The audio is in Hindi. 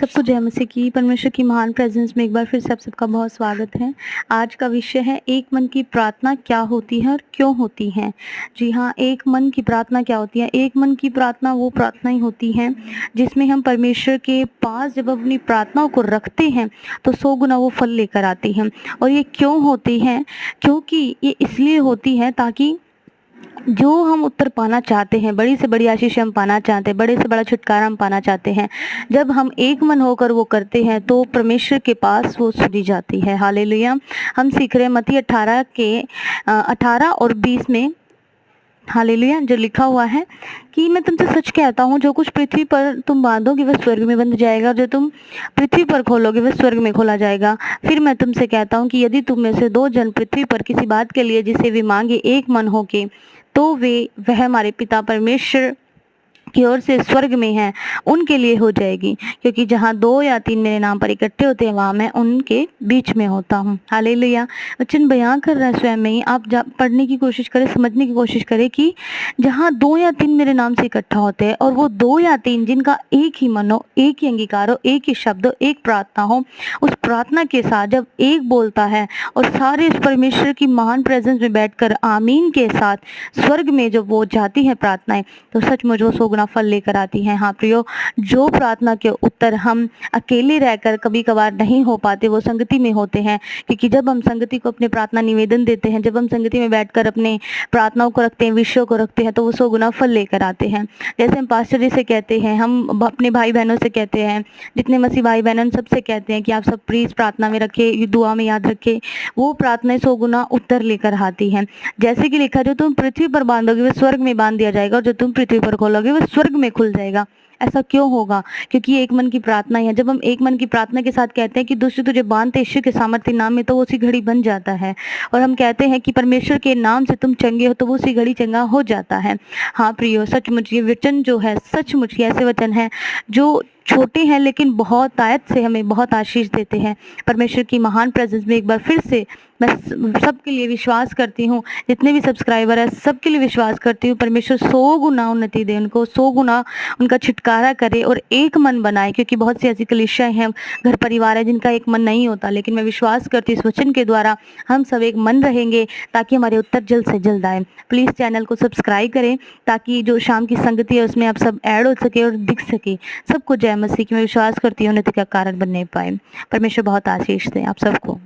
सबको जय मसीह की। परमेश्वर की महान प्रेजेंस में एक बार फिर से आप सबका बहुत स्वागत है। आज का विषय है एक मन की प्रार्थना क्या होती है और क्यों होती है। जी हाँ, एक मन की प्रार्थना क्या होती है। एक मन की प्रार्थना वो प्रार्थना ही होती है जिसमें हम परमेश्वर के पास जब अपनी प्रार्थनाओं को रखते हैं तो 100 गुना वो फल लेकर आती हैं। और ये क्यों होती है? क्योंकि ये इसलिए होती है ताकि जो हम उत्तर पाना चाहते हैं, बड़ी से बड़ी आशीष हम पाना चाहते हैं, बड़े से बड़ा छुटकारा हम पाना चाहते हैं, जब हम एक मन होकर वो करते हैं तो परमेश्वर के पास वो सुनी जाती है। हालेलुया। हम सीख रहे हैं मत्ती 18 के 18 और 20 में, हालेलुया, जो लिखा हुआ है कि मैं तुमसे सच कहता हूँ, जो कुछ पृथ्वी पर तुम बांधोगे वह स्वर्ग में बंध जाएगा, जो तुम पृथ्वी पर खोलोगे वह स्वर्ग में खोला जाएगा। फिर मैं तुमसे कहता हूँ कि यदि तुम में से 2 जन पृथ्वी पर किसी बात के लिए जिसे वे मांगे एक मन होके, तो वह हमारे पिता परमेश्वर की ओर से स्वर्ग में है, उनके लिए हो जाएगी। क्योंकि जहाँ 2 या 3 मेरे नाम पर इकट्ठे होते हैं वहाँ मैं उनके बीच में होता हूँ। हालेलुया। वचन बयां कर रहा है स्वयं में ही। आप पढ़ने की कोशिश करें, समझने की कोशिश करें कि जहाँ 2 या 3 मेरे नाम से इकट्ठा होते हैं, और वो 2 या 3 जिनका एक ही मन हो, एक ही अंगीकार हो, एक ही शब्द हो, एक प्रार्थना हो, उस प्रार्थना के साथ जब एक बोलता है और सारे उस परमेश्वर की महान प्रेजेंस में बैठकर आमीन के साथ स्वर्ग में जब वो जाती है प्रार्थनाएं, तो सचमुच वो 100 गुना फल लेकर आती हैं। हाँ प्रियो, जो प्रार्थना के उत्तर हम अकेले रहकर कभी कभार नहीं हो पाते, वो संगति में होते हैं। क्योंकि जब हम संगति को अपने प्रार्थना निवेदन देते हैं, जब हम संगति में बैठकर अपने प्रार्थनाओं को रखते हैं, विषयों को रखते हैं, तो वो 100 गुना फल लेकर आते हैं। जैसे हम पास्टर जी से कहते हैं, हम अपने भाई बहनों से कहते हैं, जितने मसीह भाई बहन सबसे कहते हैं कि आप सब प्लीज प्रार्थना में रखे, दुआ में याद रखे, वो प्रार्थनाएं 100 गुना उत्तर लेकर आती हैं। जैसे कि लिखा, जो तुम पृथ्वी पर बांधोगे वह स्वर्ग में बांध दिया जाएगा, और जो तुम पृथ्वी पर खोलोगे वह स्वर्ग में खुल जाएगा। ऐसा क्यों होगा? क्योंकि ये एक मन की प्रार्थना है। जब हम एक मन की प्रार्थना के साथ कहते हैं कि दुष्ट तुझे बांधते यीशु के सामर्थ्य नाम में, तो वो उसी घड़ी बन जाता है। और हम कहते हैं कि परमेश्वर के नाम से तुम चंगे हो, तो वो उसी घड़ी चंगा हो जाता है। हाँ प्रियो, सचमुच ये वचन जो है, सचमुच ये ऐसे वचन है जो छोटे हैं लेकिन बहुत आयत से हमें बहुत आशीष देते हैं। परमेश्वर की महान प्रेजेंस में एक बार फिर से मैं सबके लिए विश्वास करती हूँ, जितने भी सब्सक्राइबर है सबके लिए विश्वास करती हूँ, परमेश्वर 100 गुना उन्नति दे, उनको 100 गुना उनका छुटकारा करे और एक मन बनाए। क्योंकि बहुत सी ऐसी कलीसियाएं हैं, घर परिवार है जिनका एक मन नहीं होता, लेकिन मैं विश्वास करती हूँ इस वचन के द्वारा हम सब एक मन रहेंगे ताकि हमारे उत्तर जल्द से जल्द आए। प्लीज़ चैनल को सब्सक्राइब करें ताकि जो शाम की संगति है उसमें आप सब ऐड हो सके और दिख सके। सबको जय मसीह की। मैं विश्वास करती हूँ उन्नति का कारण बनने पाए। परमेश्वर बहुत आशीष दे आप सबको।